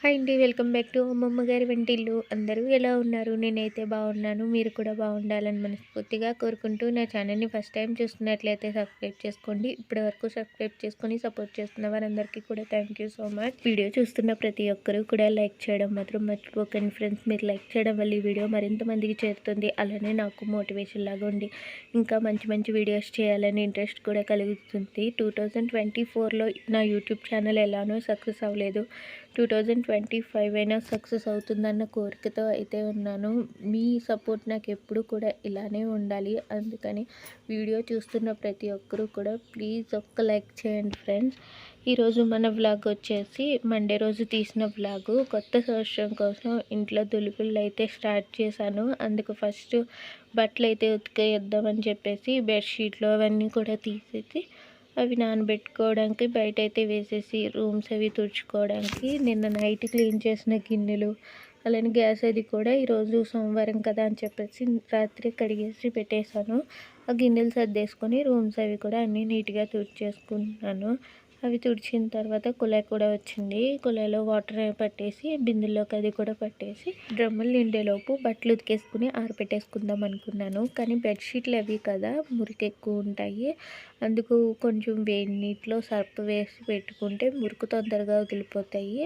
Hi అండి. Welcome back to అమ్మమ్మ గారి వంటిల్లు. అందరూ ఎలా ఉన్నారు? నేనైతే బాగున్నాను. మీరు కూడా బాగుండాలని మనస్ఫూర్తిగా కోరుకుంటూ నా ఛానల్‌ని ఫస్ట్ టైం చూస్తున్నట్లయితే సబ్స్క్రైబ్ చేసుకోండి. ఇప్పటివరకు సబ్స్క్రైబ్ చేసుకొని సపోర్ట్ చేస్తున్న వారందరికీ కూడా thank you so much. Video చూస్తున్న ప్రతి ఒక్కరూ కూడా లైక్ చేయడం మాత్రం మర్చిపోకండి ఫ్రెండ్స్. మీరు లైక్ చేయడం వల్ల ఈ వీడియో మరింత మందికి చేరుతుంది. అలానే నాకు మోటివేషన్ లాగా ఉండి ఇంకా మంచి మంచి వీడియోస్ చేయాలని ఇంట్రెస్ట్ కూడా కలుగుతుంది. 2024లో నా యూట్యూబ్ ఛానల్ ఎలానో సక్సెస్ అవ్వలేదు. 2025 అయినా సక్సెస్ అవుతుందన్న కోరికతో అయితే ఉన్నాను. మీ సపోర్ట్ నాకు ఎప్పుడు కూడా ఇలానే ఉండాలి. అందుకని వీడియో చూస్తున్న ప్రతి ఒక్కరూ కూడా ప్లీజ్ ఒక్క లైక్ చేయండి ఫ్రెండ్స్. ఈరోజు మన వ్లాగ్ వచ్చేసి మండే రోజు తీసిన వ్లాగు. కొత్త సంవత్సరం కోసం ఇంట్లో దులుపులు అయితే స్టార్ట్ చేశాను. అందుకు ఫస్ట్ బట్టలు అయితే ఉతికేద్దామని చెప్పేసి బెడ్షీట్లు అవన్నీ కూడా తీసేసి అవి నానబెట్టుకోవడానికి బయట అయితే వేసేసి రూమ్స్ అవి తుడుచుకోవడానికి నిన్న నైట్ క్లీన్ చేసిన గిన్నెలు అలానే గ్యాస్ అది కూడా ఈరోజు సోమవారం కదా అని చెప్పేసి రాత్రి కడిగేసి పెట్టేశాను. ఆ గిన్నెలు సర్దేసుకొని రూమ్స్ అవి కూడా అన్నీ నీట్గా తుడిచేసుకుంటున్నాను. అవి తుడిచిన తర్వాత కుళాయి కూడా వచ్చింది. కుళాయిలో వాటర్ పట్టేసి బిందెల్లోకి అది కూడా పట్టేసి డ్రమ్ములు నిండేలోపు బట్టలు ఉతికేసుకుని ఆరబెట్టేసుకుందాం అనుకున్నాను. కానీ బెడ్షీట్లు అవి కదా మురికి ఎక్కువ ఉంటాయి. అందుకు కొంచెం వేడి నీటిలో సర్ఫ్ వేసి పెట్టుకుంటే మురికి తొందరగా వదిలిపోతాయి.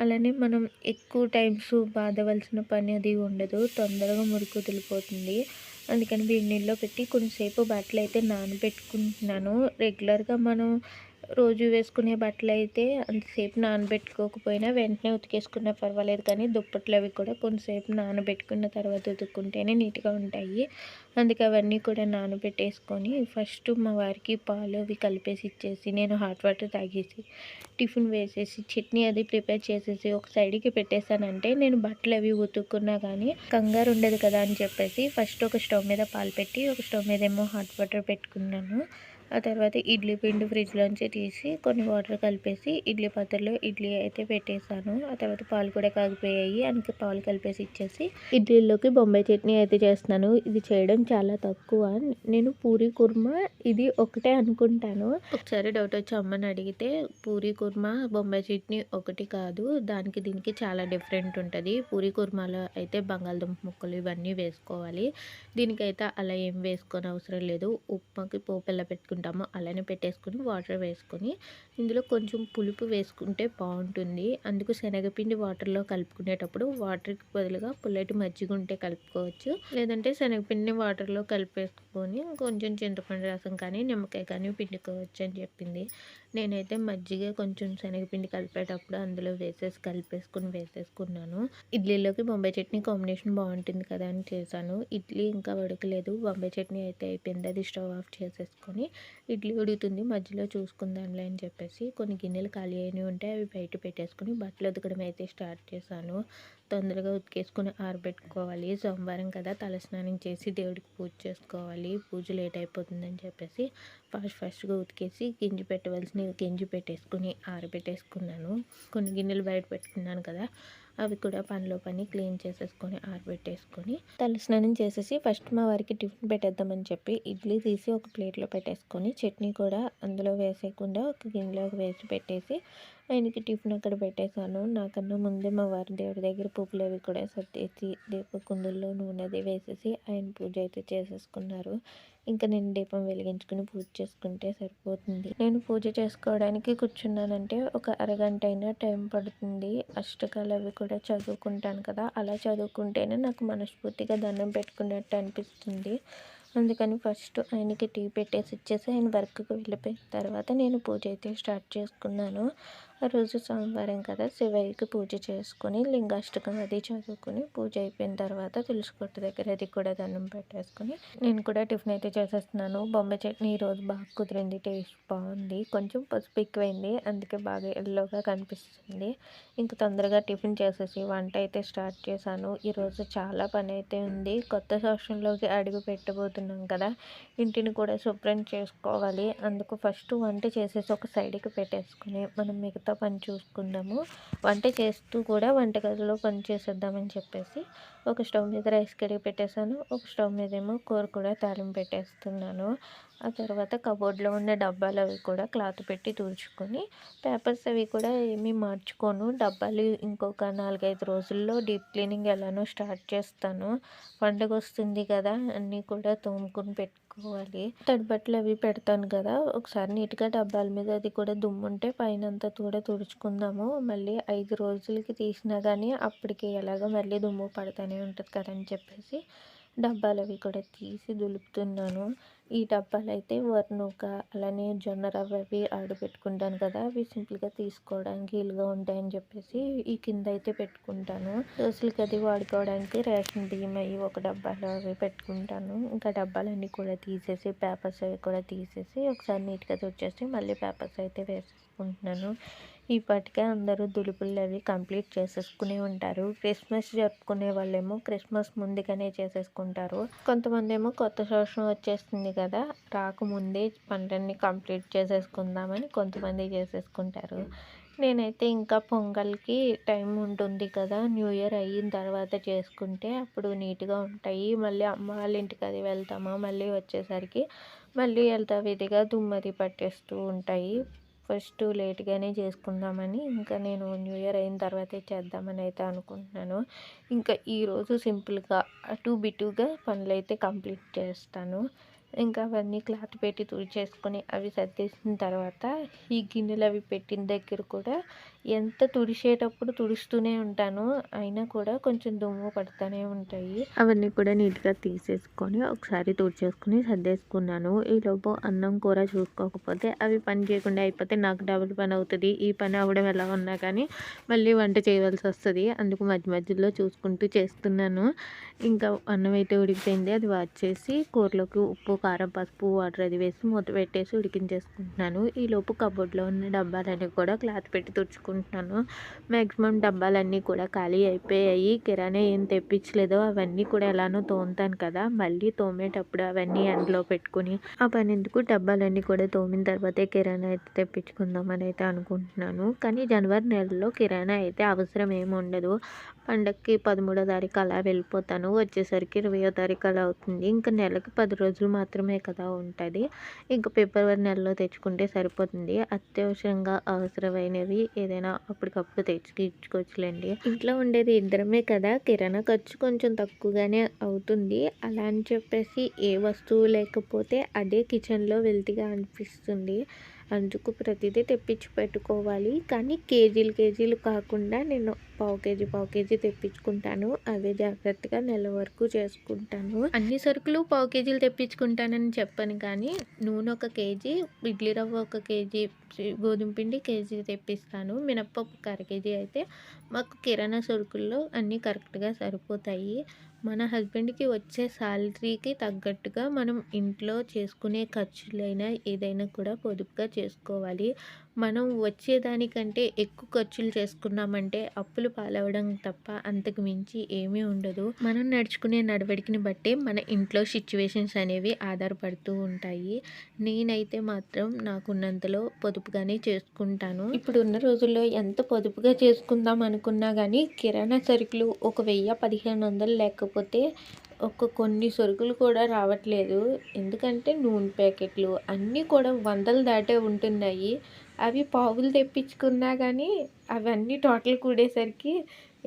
అలానే మనం ఎక్కువ టైమ్స్ బాధవలసిన పని అది ఉండదు. తొందరగా మురికి వదిలిపోతుంది. అందుకని వేడి నీళ్ళలో పెట్టి కొంచెంసేపు బట్టలు అయితే నానబెట్టుకుంటున్నాను. రెగ్యులర్గా మనం రోజు వేసుకునే బట్టలు అయితే అంతసేపు నానబెట్టుకోకపోయినా వెంటనే ఉతికేసుకున్నా పర్వాలేదు. కానీ దుప్పట్లు అవి కూడా కొంతసేపు నానబెట్టుకున్న తర్వాత ఉతుక్కుంటేనే నీట్గా ఉంటాయి. అందుకే అవన్నీ కూడా నానబెట్టేసుకొని ఫస్ట్ మా వారికి పాలు అవి కలిపేసి ఇచ్చేసి నేను హాట్ వాటర్ తాగేసి టిఫిన్ వేసేసి చట్నీ అది ప్రిపేర్ చేసేసి ఒక సైడ్కి పెట్టేశానంటే నేను బట్టలు అవి ఉతుక్కున్నా కానీ కంగారు ఉండదు కదా అని చెప్పేసి ఫస్ట్ ఒక స్టవ్ మీద పాలు పెట్టి ఒక స్టవ్ మీద ఏమో హాట్ వాటర్ పెట్టుకున్నాను. ఆ తర్వాత ఇడ్లీ పిండి ఫ్రిడ్జ్లోంచి తీసి కొన్ని వాటర్ కలిపేసి ఇడ్లీ పాత్రలో ఇడ్లీ అయితే పెట్టేశాను. ఆ తర్వాత పాలు కూడా కాగిపోయాయి. అందుకే పాలు కలిపేసి ఇచ్చేసి ఇడ్లీలోకి బొంబాయి చట్నీ అయితే చేస్తున్నాను. ఇది చేయడం చాలా తక్కువ. నేను పూరీ కుర్మా ఇది ఒకటే అనుకుంటాను. ఒకసారి డౌట్ వచ్చి అమ్మని అడిగితే పూరీ కుర్మా బొంబాయి చట్నీ ఒకటి కాదు, దానికి దీనికి చాలా డిఫరెంట్ ఉంటుంది. పూరీ కుర్మాలో అయితే బంగాళదుంప ముక్కలు ఇవన్నీ వేసుకోవాలి. దీనికైతే అలా ఏం వేసుకొని అవసరం లేదు. ఉప్మాకి పోపు ఎలా పెట్టుకుంటామో అలానే పెట్టేసుకొని వాటర్ వేసుకొని ఇందులో కొంచెం పులుపు వేసుకుంటే బాగుంటుంది. అందుకు శనగపిండి వాటర్లో కలుపుకునేటప్పుడు వాటర్కి బదులుగా పుల్లటి మజ్జిగ ఉంటే కలుపుకోవచ్చు. లేదంటే శనగపిండిని వాటర్లో కలిపేసుకొని కొంచెం చింతపండు రసం కానీ నిమ్మకాయ కానీ పిండుకోవచ్చు అని చెప్పింది. నేనైతే మజ్జిగ కొంచెం శనగపిండి కలిపేటప్పుడు అందులో వేసేసుకున్నాను. ఇడ్లీలోకి బొంబాయి చట్నీ కాంబినేషన్ బాగుంటుంది కదా అని చేశాను. ఇడ్లీ ఇంకా ఉడకలేదు. బొంబాయి చట్నీ అయితే అయిపోయింది. అది స్టవ్ ఆఫ్ చేసేసుకొని ఇడ్లీ ఉడుకుతుంది మధ్యలో చూసుకుందాంలే అని చెప్పేసి కొన్ని గిన్నెలు ఖాళీ అయినవి ఉంటే అవి బయట పెట్టేసుకుని బట్టలు ఉతకడం అయితే స్టార్ట్ చేశాను. తొందరగా ఉతికేసుకుని ఆరబెట్టుకోవాలి. సోమవారం కదా తలస్నానం చేసి దేవుడికి పూజ చేసుకోవాలి. పూజ లేట్ అయిపోతుందని చెప్పేసి ఫాస్ట్గా ఉతికేసి గింజి పెట్టవలసినవి గింజి పెట్టేసుకుని ఆరబెట్టేసుకున్నాను. కొన్ని గిన్నెలు బయట పెట్టుకున్నాను కదా అవి కూడా పనిలో పని క్లీన్ చేసేసుకొని ఆరబెట్టేసుకొని తలస్నానం చేసేసి ఫస్ట్ మా వారికి టిఫిన్ పెట్టేద్దామని చెప్పి ఇడ్లీ తీసి ఒక ప్లేట్లో పెట్టేసుకొని చట్నీ కూడా అందులో వేసేయకుండా ఒక గిన్నెలోకి వేసి పెట్టేసి ఆయనకి టిఫిన్ అక్కడ పెట్టేశాను. నాకన్నా ముందే మా వారి దేవుడి దగ్గర పువ్వులు అవి కూడా సర్దేసి దీప కుందుల్లో నూనె అది వేసేసి ఆయన పూజ అయితే చేసేసుకున్నారు. ఇంకా నేను దీపం వెలిగించుకుని పూజ చేసుకుంటే సరిపోతుంది. నేను పూజ చేసుకోవడానికి కూర్చున్నానంటే ఒక అరగంట అయినా టైం పడుతుంది. అష్టకాలు అవి కూడా చదువుకుంటాను కదా, అలా చదువుకుంటేనే నాకు మనస్ఫూర్తిగా దండం పెట్టుకున్నట్టు అనిపిస్తుంది. అందుకని ఫస్ట్ ఆయనకి టీ పెట్టేసి ఇచ్చేసి ఆయన వర్క్కి వెళ్ళిపోయిన తర్వాత నేను పూజ అయితే స్టార్ట్ చేసుకున్నాను. ఆ రోజు సోమవారం కదా శివయ్యకి పూజ చేసుకొని లింగాష్టకం అది చదువుకొని పూజ అయిపోయిన తర్వాత తులసి కొట్టు దగ్గర అది కూడా దండం పెట్టేసుకొని నేను కూడా టిఫిన్ అయితే చేసేస్తున్నాను. బొంబాయి చట్నీ ఈరోజు బాగా కుదిరింది. టేస్ట్ బాగుంది. కొంచెం పసుపు ఎక్కువైంది, అందుకే బాగా ఎల్లోగా కనిపిస్తుంది. ఇంక తొందరగా టిఫిన్ చేసేసి వంట అయితే స్టార్ట్ చేశాను. ఈరోజు చాలా పని అయితే ఉంది. కొత్త సంవత్సరంలోకి అడుగు పెట్టబోతున్నాం కదా, ఇంటిని కూడా శుభ్రం చేసుకోవాలి. అందుకు ఫస్ట్ వంట చేసేసి ఒక సైడ్కి పెట్టేసుకొని మనం మిగతా పని చూసుకుందాము. వంట చేస్తూ కూడా వంటగదిలో పని చేసేద్దామని చెప్పేసి ఒక స్టవ్ మీద రైస్ కడిగి పెట్టేశాను. ఒక స్టవ్ మీద ఏమో కూర కూడా తాలింపు పెట్టేస్తున్నాను. ఆ తర్వాత కబోర్డ్లో ఉన్న డబ్బాలు అవి కూడా క్లాత్ పెట్టి తుడుచుకొని, పేపర్స్ అవి కూడా ఏమీ మార్చుకోను. డబ్బాలు ఇంకొక 4, 5 రోజుల్లో డీప్ క్లీనింగ్ ఎలానో స్టార్ట్ చేస్తాను. పండగ వస్తుంది కదా, అన్నీ కూడా తోముకొని పెట్టుకోవాలి. తడి బట్టలు అవి పెడతాను కదా, ఒకసారి నీట్గా డబ్బాల మీద అది కూడా దుమ్ముంటే పైనంతా కూడా తుడుచుకుందాము. మళ్ళీ 5 రోజులకి తీసినా కానీ అప్పటికి ఎలాగో మళ్ళీ దుమ్ము పడతానే ఉంటుంది కదా అని చెప్పేసి డబ్బాలు అవి కూడా తీసి దులుపుతున్నాను. ఈ డబ్బాలు అయితే వర్నూక, అలానే జొన్న రవ్వ అవి ఆడబెట్టుకుంటాను కదా, అవి సింపుల్గా తీసుకోవడానికి వీలుగా ఉంటాయని చెప్పేసి ఈ కింద అయితే పెట్టుకుంటాను. రోజులకి అది వాడుకోవడానికి రేషన్ బియ్యం అవి ఒక డబ్బాలో అవి పెట్టుకుంటాను. ఇంకా డబ్బాలన్నీ కూడా తీసేసి పేపర్స్ అవి కూడా తీసేసి ఒకసారి నీట్గా తుడిచేసి మళ్ళీ పేపర్స్ అయితే వేసేసుకుంటున్నాను. ఈ పాటికే అందరూ దులుపులు అవి కంప్లీట్ చేసేసుకుని ఉంటారు. క్రిస్మస్ జరుపుకునే వాళ్ళేమో క్రిస్మస్ ముందుగానే చేసేసుకుంటారు. కొంతమంది ఏమో కొత్త సంవత్సరం వచ్చేస్తుంది కదా, రాకముందే పనులన్నీ కంప్లీట్ చేసేసుకుందామని కొంతమంది చేసేసుకుంటారు. నేనైతే ఇంకా పొంగల్కి టైం ఉంటుంది కదా, న్యూ ఇయర్ అయిన తర్వాత చేసుకుంటే అప్పుడు నీట్గా ఉంటాయి. మళ్ళీ అమ్మ వాళ్ళ ఇంటికి అది వెళ్తామా, మళ్ళీ వచ్చేసరికి మళ్ళీ యథావిధిగా దుమ్మది పట్టేస్తూ ఉంటాయి. ఫస్ట్ లేట్గానే చేసుకుందామని ఇంకా నేను న్యూ ఇయర్ అయిన తర్వాతే చేద్దామని అయితే అనుకుంటున్నాను. ఇంకా ఈరోజు సింపుల్గా అటు బిటుగా పనులైతే కంప్లీట్ చేస్తాను. ఇంకా అవన్నీ క్లాత్ పెట్టి తుడిచేసుకొని అవి సర్దేసిన తర్వాత ఈ గిన్నెలు అవి పెట్టిన దగ్గర కూడా ఎంత తుడిచేటప్పుడు తుడుస్తూనే ఉంటాను, అయినా కూడా కొంచెం దుమ్ము పడుతూనే ఉంటాయి. అవన్నీ కూడా నీట్గా తీసేసుకొని ఒకసారి తుడిచేసుకుని సర్దేసుకున్నాను. ఈలోపు అన్నం కూర చూసుకోకపోతే అవి పని చేయకుండా అయిపోతే నాకు డబుల్ పని అవుతుంది. ఈ పని అవ్వడం ఎలా ఉన్నా కానీ మళ్ళీ వంట చేయవలసి వస్తుంది. అందుకు మధ్య మధ్యలో చూసుకుంటూ చేస్తున్నాను. ఇంకా అన్నం అయితే ఉడికిపోయింది, అది వచ్చేసి కూరలోకి ఉప్పు, కారం, పసుపు, వాటర్ అది వేసి మూత పెట్టేసి ఉడికించేసుకుంటున్నాను. ఈలోపు కబోర్డ్లో ఉన్న డబ్బాలన్నీ కూడా క్లాత్ పెట్టి తుడుచుకుంటున్నాను. మ్యాక్సిమం డబ్బాలన్నీ కూడా ఖాళీ అయిపోయాయి. కిరాణా ఏం తెప్పించలేదో అవన్నీ కూడా ఎలానో తోముతాను కదా, మళ్ళీ తోమేటప్పుడు అవన్నీ ఎండలో పెట్టుకుని ఆ పని ఎందుకు, డబ్బాలన్నీ కూడా తోమిన తర్వాతే కిరాణా అయితే తెప్పించుకుందామని అయితే అనుకుంటున్నాను. కానీ జనవరి నెలలో కిరాణా అయితే అవసరం ఏమి ఉండదు. పండగకి 13వ తారీఖు అలా వెళ్ళిపోతాను, వచ్చేసరికి 20వ తారీఖు అలా అవుతుంది. ఇంకా నెలకి 10 రోజులు మాత్రమే కదా ఉంటుంది. ఇంకా ఫిబ్రవరి నెలలో తెచ్చుకుంటే సరిపోతుంది. అత్యవసరంగా అవసరమైనవి ఏదైనా అప్పటికప్పుడు తెచ్చుకోవచ్చులేండి. ఇంట్లో ఉండేది ఇద్దరమే కదా, కిరాణా ఖర్చు కొంచెం తక్కువగానే అవుతుంది. అలా అని చెప్పేసి ఏ వస్తువు లేకపోతే అదే కిచెన్లో వెల్తిగా అనిపిస్తుంది. అందుకు ప్రతిదీ తెప్పించి పెట్టుకోవాలి. కానీ కేజీలు కాకుండా నేను పావు కేజీ తెప్పించుకుంటాను. అవే జాగ్రత్తగా నెల వరకు చేసుకుంటాను. అన్ని సరుకులు పావు కేజీలు తెప్పించుకుంటానని చెప్పను, కానీ నూనె 1 కేజీ, ఇడ్లీ రవ్వ 1 కేజీ, గోధుమ పిండి కేజీ తెప్పిస్తాను. మినప్పప్పు 1/2 కేజీ అయితే మాకు కిరాణా సరుకుల్లో అన్నీ కరెక్ట్గా సరిపోతాయి. మన హస్బెండ్కి వచ్చే శాలరీకి తగ్గట్టుగా మనం ఇంట్లో చేసుకునే ఖర్చులైనా ఏదైనా కూడా పొదుపుగా చేసుకోవాలి. మనం వచ్చేదానికంటే ఎక్కువ ఖర్చులు చేసుకున్నామంటే అప్పులు పాలవడం తప్ప అంతకు మించి ఏమీ ఉండదు. మనం నడుచుకునే నడవడికని బట్టే మన ఇంట్లో సిచ్యువేషన్స్ అనేవి ఆధారపడుతూ ఉంటాయి. నేనైతే మాత్రం నాకున్నంతలో పొదుపుగానే చేసుకుంటాను. ఇప్పుడున్న రోజుల్లో ఎంత పొదుపుగా చేసుకుందాం అనుకున్నా కానీ కిరాణా సరుకులు ఒక 1000-1500 లేకపోతే కొన్ని సరుకులు కూడా రావట్లేదు. ఎందుకంటే నూనె ప్యాకెట్లు అన్నీ కూడా 100లు దాటే ఉంటున్నాయి. అవి పావులు తెప్పించుకున్నా కానీ అవన్నీ టోటల్ కూడేసరికి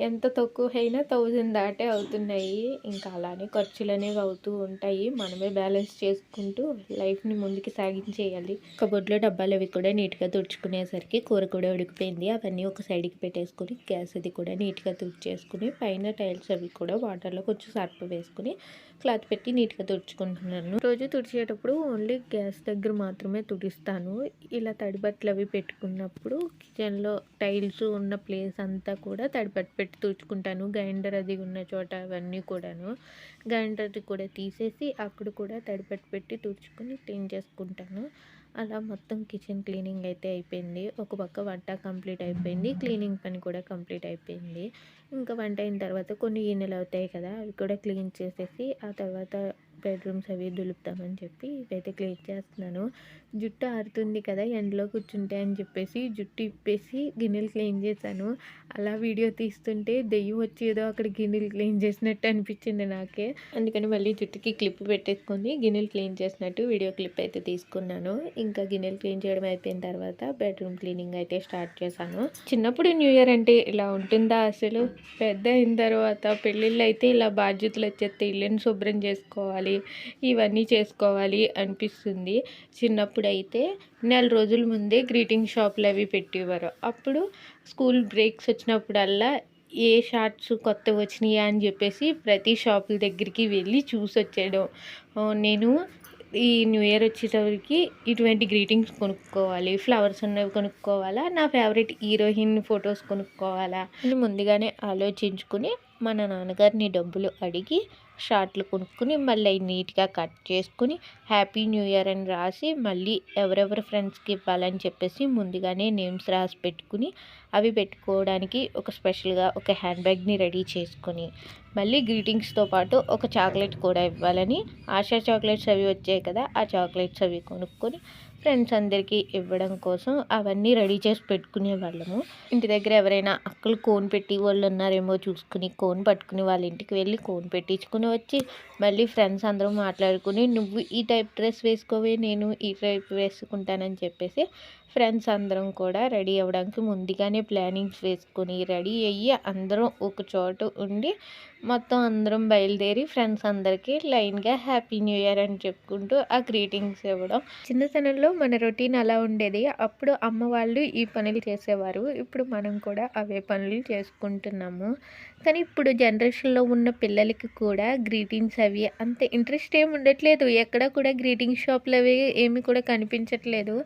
ఎంత తక్కువ అయినా 1000 దాటే అవుతున్నాయి. ఇంకా అలానే ఖర్చులు అనేవి అవుతూ ఉంటాయి. మనమే బ్యాలెన్స్ చేసుకుంటూ లైఫ్ని ముందుకు సాగించేయాలి. కబోర్డ్లో డబ్బాలు అవి కూడా నీట్గా తుడుచుకునేసరికి కూర కూడా ఉడికిపోయింది. అవన్నీ ఒక సైడ్కి పెట్టేసుకొని గ్యాస్ అది కూడా నీట్గా తుడిచేసుకుని పైన టైల్స్ అవి కూడా వాటర్లో కొంచెం సర్ఫ్ వేసుకుని క్లాత్ పెట్టి నీట్గా తుడుచుకుంటున్నాను. రోజు తుడిచేటప్పుడు ఓన్లీ గ్యాస్ దగ్గర మాత్రమే తుడుస్తాను. ఇలా తడి బట్టలు అవి పెట్టుకున్నప్పుడు కిచెన్లో టైల్స్ ఉన్న ప్లేస్ అంతా కూడా తడిబట్ట పెట్టి తుడుచుకుంటాను. గ్రైండర్ అది ఉన్న చోట అవన్నీ కూడాను గ్రైండర్ది కూడా తీసేసి అక్కడ కూడా తడిబట్ట పెట్టి తుడుచుకొని క్లీన్ చేసుకుంటాను. అలా మొత్తం కిచెన్ క్లీనింగ్ అయితే అయిపోయింది. ఒక పక్క వంట కంప్లీట్ అయిపోయింది, క్లీనింగ్ పని కూడా కంప్లీట్ అయిపోయింది. ఇంకా వంట అయిన తర్వాత కొన్ని గిన్నెలు అవుతాయి కదా, అవి కూడా క్లీన్ చేసేసి ఆ తర్వాత బెడ్రూమ్స్ అవి దులుపుతామని చెప్పి ఇవైతే క్లీన్ చేస్తున్నాను. జుట్టు ఆరుతుంది కదా ఎండలో కూర్చుంటే అని చెప్పేసి జుట్టు ఇప్పేసి గిన్నెలు క్లీన్ చేశాను. అలా వీడియో తీస్తుంటే దెయ్యం వచ్చి ఏదో అక్కడ గిన్నెలు క్లీన్ చేసినట్టు అనిపించింది నాకే. అందుకని మళ్ళీ జుట్టుకి క్లిప్ పెట్టేసుకొని గిన్నెలు క్లీన్ చేసినట్టు వీడియో క్లిప్ అయితే తీసుకున్నాను. ఇంకా గిన్నెలు క్లీన్ చేయడం అయిపోయిన తర్వాత బెడ్రూమ్ క్లీనింగ్ అయితే స్టార్ట్ చేశాను. చిన్నప్పుడు న్యూ ఇయర్ అంటే ఇలా ఉంటుందా అసలు? పెద్ద అయిన తర్వాత పెళ్ళిళ్ళు అయితే ఇలా బాధ్యతలు వచ్చేస్తే ఇల్లుని శుభ్రం చేసుకోవాలి, ఇవన్నీ చేసుకోవాలి అనిపిస్తుంది. చిన్నప్పుడు అయితే నెల రోజుల ముందే గ్రీటింగ్ షాపులు అవి పెట్టేవారు. అప్పుడు స్కూల్ బ్రేక్స్ వచ్చినప్పుడల్లా ఏ షార్ట్స్ కొత్తవి వచ్చినాయా అని చెప్పేసి ప్రతి షాపుల దగ్గరికి వెళ్ళి చూసి వచ్చేయడం. నేను ఈ న్యూ ఇయర్ వచ్చేసరికి ఇటువంటి గ్రీటింగ్స్ కొనుక్కోవాలి, ఫ్లవర్స్ ఉన్నవి కొనుక్కోవాలా, నా ఫేవరెట్ హీరోయిన్ ఫొటోస్ కొనుక్కోవాలా అని ముందుగానే ఆలోచించుకుని మన నాన్నగారిని డబ్బులు అడిగి షార్ట్లు కొనుక్కుని మళ్ళీ నీట్గా కట్ చేసుకుని హ్యాపీ న్యూ ఇయర్ అని రాసి మళ్ళీ ఎవరెవరి ఫ్రెండ్స్కి ఇవ్వాలని చెప్పేసి ముందుగానే నేమ్స్ రాసి పెట్టుకుని అవి పెట్టుకోవడానికి ఒక స్పెషల్గా ఒక హ్యాండ్ బ్యాగ్ని రెడీ చేసుకుని మళ్ళీ గ్రీటింగ్స్తో పాటు ఒక చాక్లెట్ కూడా ఇవ్వాలని ఆశా చాక్లెట్స్ అవి వచ్చాయి కదా, ఆ చాక్లెట్స్ అవి కొనుక్కొని ఫ్రెండ్స్ అందరికీ ఇవ్వడం కోసం అవన్నీ రెడీ చేసి పెట్టుకునే వాళ్ళము. ఇంటి దగ్గర ఎవరైనా అక్కలు కోన్ పెట్టి వాళ్ళు ఉన్నారేమో చూసుకుని కోన్ పట్టుకుని వాళ్ళ ఇంటికి వెళ్ళి కోన్ పెట్టించుకుని వచ్చి మళ్ళీ ఫ్రెండ్స్ అందరూ మాట్లాడుకుని నువ్వు ఈ టైప్ డ్రెస్ వేసుకోవే, నేను ఈ టైప్ వేసుకుంటానని చెప్పేసి ఫ్రెండ్స్ అందరం కూడా రెడీ అవ్వడానికి ముందుగానే ప్లానింగ్స్ వేసుకొని రెడీ అయ్యి అందరం ఒక చోట ఉండి మొత్తం అందరం బయలుదేరి ఫ్రెండ్స్ అందరికీ లైన్గా హ్యాపీ న్యూ ఇయర్ అని చెప్పుకుంటూ ఆ గ్రీటింగ్స్ ఇవ్వడం. చిన్నతనంలో మన రొటీన్ అలా ఉండేది. అప్పుడు అమ్మ వాళ్ళు ఈ పనులు చేసేవారు. ఇప్పుడు మనం కూడా అవే పనులు చేసుకుంటున్నాము. కానీ ఇప్పుడు జనరేషన్లో ఉన్న పిల్లలకి కూడా గ్రీటింగ్స్ అవి అంత ఇంట్రెస్ట్ ఏమి ఉండట్లేదు. ఎక్కడ కూడా గ్రీటింగ్ షాప్లు అవి ఏమి కూడా కనిపించట్లేదు.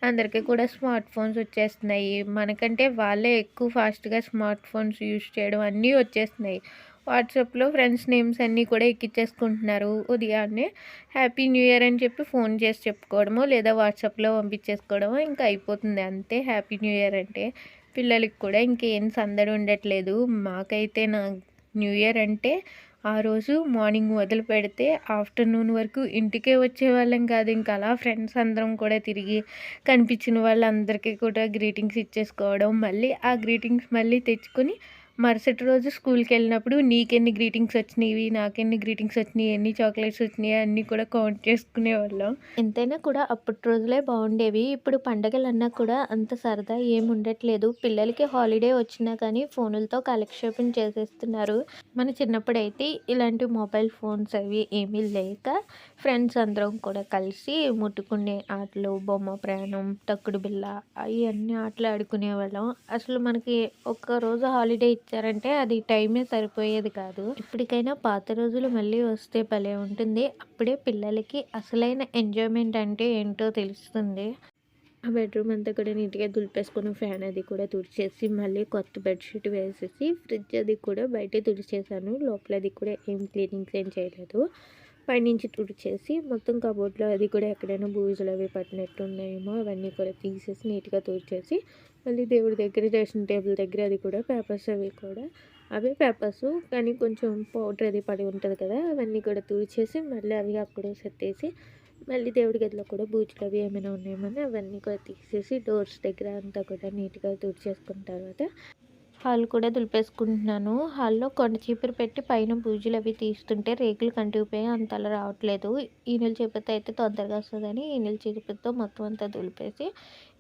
అందరికీ కూడా స్మార్ట్ ఫోన్స్ వచ్చేస్తున్నాయి. మనకంటే వాళ్ళే ఎక్కువ ఫాస్ట్గా స్మార్ట్ ఫోన్స్ యూజ్ చేయడం అన్నీ వచ్చేస్తున్నాయి. వాట్సాప్లో ఫ్రెండ్స్ నేమ్స్ అన్నీ కూడా ఎక్కించేసుకుంటున్నారు. ఉదయాన్నే హ్యాపీ న్యూ ఇయర్ అని చెప్పి ఫోన్ చేసి చెప్పుకోవడమో లేదా వాట్సాప్లో పంపించేసుకోవడమో ఇంకా అయిపోతుంది. అంతే హ్యాపీ న్యూ ఇయర్ అంటే. పిల్లలకి కూడా ఇంకేం సందడి ఉండట్లేదు. మాకైతే నా న్యూ ఇయర్ అంటే ఆ రోజు మార్నింగ్ మొదలు పెడితే ఆఫ్టర్నూన్ వరకు ఇంటికే వచ్చేవాళ్ళం కాదు. ఇంకా అలా ఫ్రెండ్స్ అందరం కూడా తిరిగి కనిపించిన వాళ్ళందరికీ కూడా గ్రీటింగ్స్ ఇచ్చేసుకోవడం, మళ్ళీ ఆ గ్రీటింగ్స్ మళ్ళీ తెచ్చుకొని మరుసటి రోజు స్కూల్కి వెళ్ళినప్పుడు నీకెన్ని గ్రీటింగ్స్ వచ్చినాయి, నాకెన్ని గ్రీటింగ్స్ వచ్చినాయి, ఎన్ని చాక్లెట్స్ వచ్చినాయి అన్నీ కూడా కౌంట్ చేసుకునేవాళ్ళం. ఎంతైనా కూడా అప్పటి రోజులే బాగుండేవి. ఇప్పుడు పండగలన్నా కూడా అంత సరదా ఏమి ఉండట్లేదు. పిల్లలకి హాలిడే వచ్చినా కానీ ఫోనులతో కాలక్షేపం చేసేస్తున్నారు. మన చిన్నప్పుడైతే ఇలాంటి మొబైల్ ఫోన్స్ అవి ఏమీ లేక ఫ్రెండ్స్ అందరం కూడా కలిసి ముట్టుకునే ఆటలు, బొమ్మ ప్రయాణం, తక్కుడు బిళ్ళ ఇవన్నీ ఆటలు ఆడుకునేవాళ్ళం. అసలు మనకి ఒక్కరోజు హాలిడే ఇచ్చారంటే అది టైమే సరిపోయేది కాదు. ఇప్పటికైనా పాత రోజులు మళ్ళీ వస్తే భలే ఉంటుంది. అప్పుడే పిల్లలకి అసలైన ఎంజాయ్మెంట్ అంటే ఏంటో తెలుస్తుంది. ఆ బెడ్రూమ్ అంతా కూడా నీట్గా దులిపేసుకుని ఫ్యాన్ అది కూడా తుడిచేసి మళ్ళీ కొత్త బెడ్షీట్ వేసేసి ఫ్రిడ్జ్ అది కూడా బయటే తుడిచేసాను. లోపల అది కూడా ఏం క్లీనింగ్స్ ఏం చేయలేదు. పైనుంచి తుడిచేసి మొత్తం కబోర్డ్లో అది కూడా ఎక్కడైనా బూజులు అవి పట్టినట్టు ఉన్నాయేమో అవన్నీ కూడా తీసేసి నీట్గా తుడిచేసి మళ్ళీ దేవుడి దగ్గర డ్రెస్సింగ్ టేబుల్ దగ్గర అది కూడా పేపర్స్ అవి కూడా అవే పేపర్స్ కానీ కొంచెం పౌడర్ అది పడి ఉంటుంది కదా, అవన్నీ కూడా తుడిచేసి మళ్ళీ అవి అక్కడ సర్దేసి మళ్ళీ దేవుడి గదిలో కూడా బూజులు అవి ఏమైనా ఉన్నాయేమో అవన్నీ కూడా తీసేసి డోర్స్ దగ్గర అంతా కూడా నీట్గా తుడిచేసుకున్న తర్వాత హాల్ కూడా దులిపేసుకుంటున్నాను. హాల్లో కొండ చీపురు పెట్టి పైన బూజులు అవి తీస్తుంటే రేకులు కంటిపోయి అంతలా రావట్లేదు. ఈనెల చీపురుతో అయితే తొందరగా వస్తుందని ఈనెల చీపురుతో మొత్తం అంతా దులిపేసి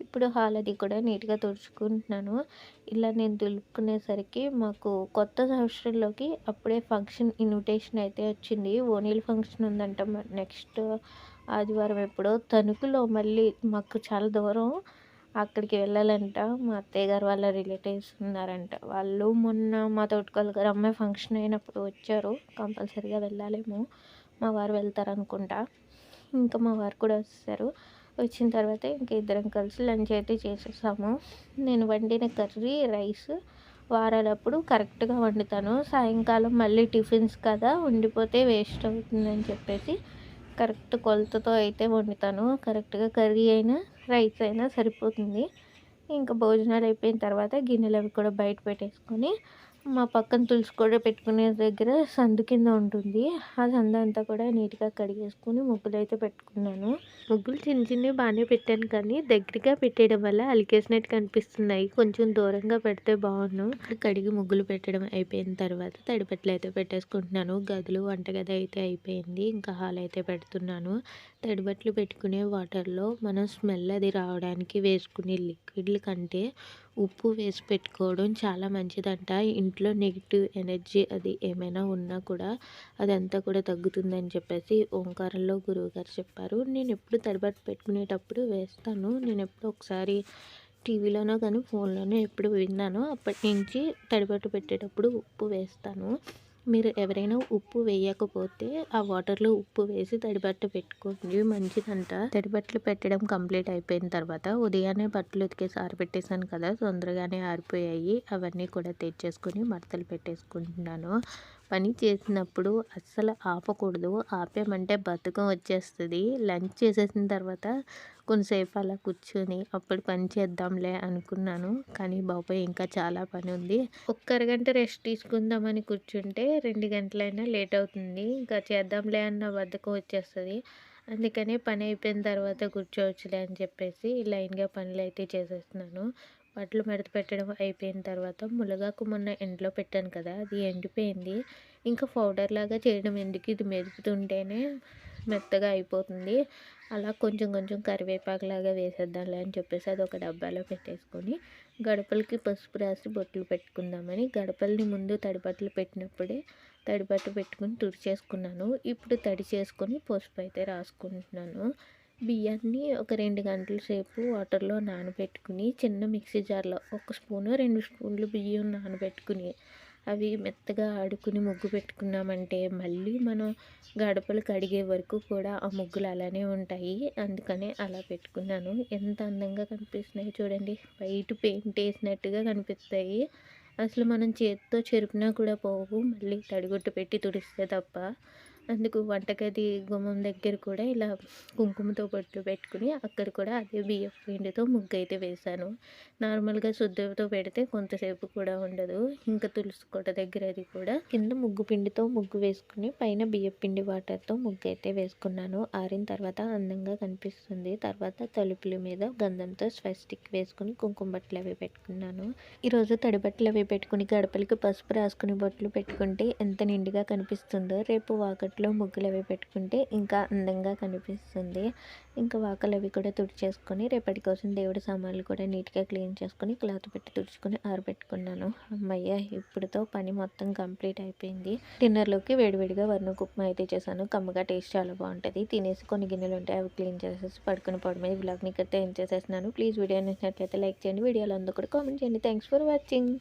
ఇప్పుడు హాల్ అది కూడా నీట్గా తుడుచుకుంటున్నాను. ఇలా నేను దులుపుకునేసరికి మాకు కొత్త సంవత్సరంలోకి అప్పుడే ఫంక్షన్ ఇన్విటేషన్ అయితే వచ్చింది. ఓణీల ఫంక్షన్ ఉందంట నెక్స్ట్ ఆదివారం ఎప్పుడో తణుకులో. మళ్ళీ మాకు చాలా దూరం, అక్కడికి వెళ్ళాలంట. మా అత్తయ్య గారు వాళ్ళ రిలేటివ్స్ ఉన్నారంట. వాళ్ళు మొన్న మా తోటికోళ్ళ గారు అమ్మాయి ఫంక్షన్ అయినప్పుడు వచ్చారు. కంపల్సరీగా వెళ్ళాలేమో, మా వారు వెళ్తారనుకుంటా. ఇంకా మా వారు కూడా వస్తారు. వచ్చిన తర్వాత ఇంక ఇద్దరం కలిసి లంచ్ అయితే చేసేసాము. నేను వండిన కర్రీ రైస్ వారాలప్పుడు కరెక్ట్గా వండుతాను. సాయంకాలం మళ్ళీ టిఫిన్స్ కదా ఉండిపోతే వేస్ట్ అవుతుందని చెప్పేసి కరెక్ట్ కొలతతో అయితే వండుతాను. కరెక్ట్గా కర్రీ అయినా రైస్ అయినా సరిపోతుంది. ఇంకా భోజనాలు అయిపోయిన తర్వాత గిన్నెలు అవి కూడా బయట పెట్టేసుకొని మా పక్కన తులసి కూడా పెట్టుకునే దగ్గర సందు కింద ఉంటుంది. ఆ సందంతా కూడా నీట్‌గా కడిగేసుకొని ముగ్గులైతే పెట్టుకున్నాను. ముగ్గులు చిన్న చిన్నవి బానే పెట్టాను కానీ దగ్గరగా పెట్టేయడం వల్ల అలికేసినట్టు కనిపిస్తున్నాయి. కొంచెం దూరంగా పెడితే బావున్ను. కడిగి ముగ్గులు పెట్టడం అయిపోయిన తర్వాత తడిబట్టలైతే పెట్టేసుకుంటున్నాను. గదులు, వంటగది అయితే అయిపోయింది. ఇంకా హాల్ అయితే పెడుతున్నాను. తడిబట్టలు పెట్టుకునే వాటర్‌లో మనం స్మెల్ అది రావడానికి వేసుకునే లిక్విడ్‌ల కంటే ఉప్పు వేసి పెట్టుకోవడం చాలా మంచిదంట. ఇంట్లో నెగిటివ్ ఎనర్జీ అది ఏమైనా ఉన్నా కూడా అదంతా కూడా తగ్గుతుందని చెప్పేసి ఓంకారంలో గురువుగారు చెప్పారు. నేనెప్పుడు తడిబట్ట పెట్టుకునేటప్పుడు వేస్తాను. నేనెప్పుడో ఒకసారి టీవీలోనో కానీ ఫోన్‌లోనో ఎప్పుడు విన్నానో అప్పటినుంచి తడిబట్ట పెట్టేటప్పుడు ఉప్పు వేస్తాను. మీరు ఎవరైనా ఉప్పు వేయకపోతే ఆ వాటర్‌లో ఉప్పు వేసి తడిబట్ట పెట్టుకోండి, మంచిదంట. తడిబట్టలు పెట్టడం కంప్లీట్ అయిపోయిన తర్వాత ఉదయాన్నే బట్టలు ఉతికేసి ఆరబెట్టేసాను కదా! తొందరగానే ఆరిపోయాయి. అవన్నీ కూడా తెచ్చేసుకొని మడతలు పెట్టేసుకుంటున్నాను. పని చేసినప్పుడు అస్సలు ఆపకూడదు. ఆపామంటే బద్ధకం వచ్చేస్తది. లంచ్ చేసేసిన తర్వాత కొంతసేపు అలా కూర్చొని అప్పుడు పని చేద్దాంలే అనుకున్నాను. కానీ బాబోయ్! ఇంకా చాలా పని ఉంది. ఒక్క అరగంట రెస్ట్ తీసుకుందామని కూర్చుంటే 2 గంటలైనా లేట్ అవుతుంది. ఇంకా చేద్దాంలే అన్న బద్ధకం వచ్చేస్తది. అందుకనే పని అయిపోయిన తర్వాత కూర్చోవచ్చులే అని చెప్పేసి లైన్‌గా పనులైతే చేసేస్తున్నాను. బట్టలు మడత పెట్టడం అయిపోయిన తర్వాత మునగాకు మొన్న ఎండలో పెట్టాను కదా! అది ఎండిపోయింది. ఇంకా పౌడర్‌లాగా చేయడం ఎందుకు, ఇది మెదుపుతుంటేనే మెత్తగా అయిపోతుంది. అలా కొంచెం కొంచెం కరివేపాకులాగా వేసేద్దాంలే అని చెప్పేసి అదొక డబ్బాలో పెట్టేసుకొని గడపలకి పసుపు రాసి బొట్లు పెట్టుకుందామని గడపల్ని ముందు తడిబట్టలు పెట్టినప్పుడే తడిబట్ట పెట్టుకొని తుడిచేసుకున్నాను. ఇప్పుడు తడి చేసుకొని పసుపు అయితే రాసుకుంటున్నాను. బియ్యాన్ని ఒక 2 గంటల సేపు వాటర్‌లో నానబెట్టుకుని చిన్న మిక్సీ జార్‌లో ఒక స్పూను, 2 స్పూన్లు బియ్యం నానబెట్టుకుని అవి మెత్తగా ఆడుకుని ముగ్గు పెట్టుకున్నామంటే మళ్ళీ మనం గడపలు కడిగే వరకు కూడా ఆ ముగ్గులు అలానే ఉంటాయి. అందుకనే అలా పెట్టుకున్నాను. ఎంత అందంగా కనిపిస్తున్నాయో చూడండి. వైట్ పెయింట్ ఏసినట్టుగా కనిపిస్తాయి. అసలు మనం చేత్తో చెరిపినా కూడా పోవు. మళ్ళీ తడిగుడ్డ పెట్టి తుడిస్తే తప్ప. అందుకు వంటగది గుమ్మం దగ్గర కూడా ఇలా కుంకుమతో బొట్లు పెట్టుకుని అక్కడ కూడా అదే బియ్యపు పిండితో ముగ్గైతే వేశాను. నార్మల్‌గా సుద్దతో పెడితే కొంతసేపు కూడా ఉండదు. ఇంకా తులసి కోట దగ్గర అది కూడా కింద ముగ్గు పిండితో ముగ్గు వేసుకుని పైన బియ్యపు పిండి వాటర్‌తో ముగ్గైతే వేసుకున్నాను. ఆరిన తర్వాత అందంగా కనిపిస్తుంది. తర్వాత తలుపుల మీద గంధంతో స్వస్తిక్ వేసుకుని కుంకుమ బట్టలు అవి పెట్టుకున్నాను. ఈరోజు తడి బట్టలు అవి పెట్టుకుని గడపలకి పసుపు రాసుకుని బొట్లు పెట్టుకుంటే ఎంత నిండుగా కనిపిస్తుందో రేపు వాకిట్లో ముగ్గులు అవి పెట్టుకుంటే ఇంకా అందంగా కనిపిస్తుంది. ఇంకా వాకలు అవి కూడా తుడిచేసుకొని రేపటి కోసం దేవుడి సామాన్లు కూడా నీట్‌గా క్లీన్ చేసుకొని క్లాత్ పెట్టి తుడుచుకొని ఆరబెట్టుకున్నాను. హమ్మయ్య! ఇప్పుడుతో పని మొత్తం కంప్లీట్ అయిపోయింది. డిన్నర్‌లోకి వేడివేడిగా వరినొక ఉప్మా అయితే చేశాను. కమ్మగా టేస్ట్ చాలా బావుంటది. తినేసి కొన్ని గిన్నెలు ఉంటాయి అవి క్లీన్ చేసేసి పడుకుని పోవడమే. ఈ వ్లాగ్‌ని ఇక్కడితో ఎండ్ చేసేస్తున్నాను. ప్లీజ్ వీడియో నచ్చినట్లయితే లైక్ చేయండి. వీడియోలో అందరూ కూడా కామెంట్ చేయండి. Thanks for watching.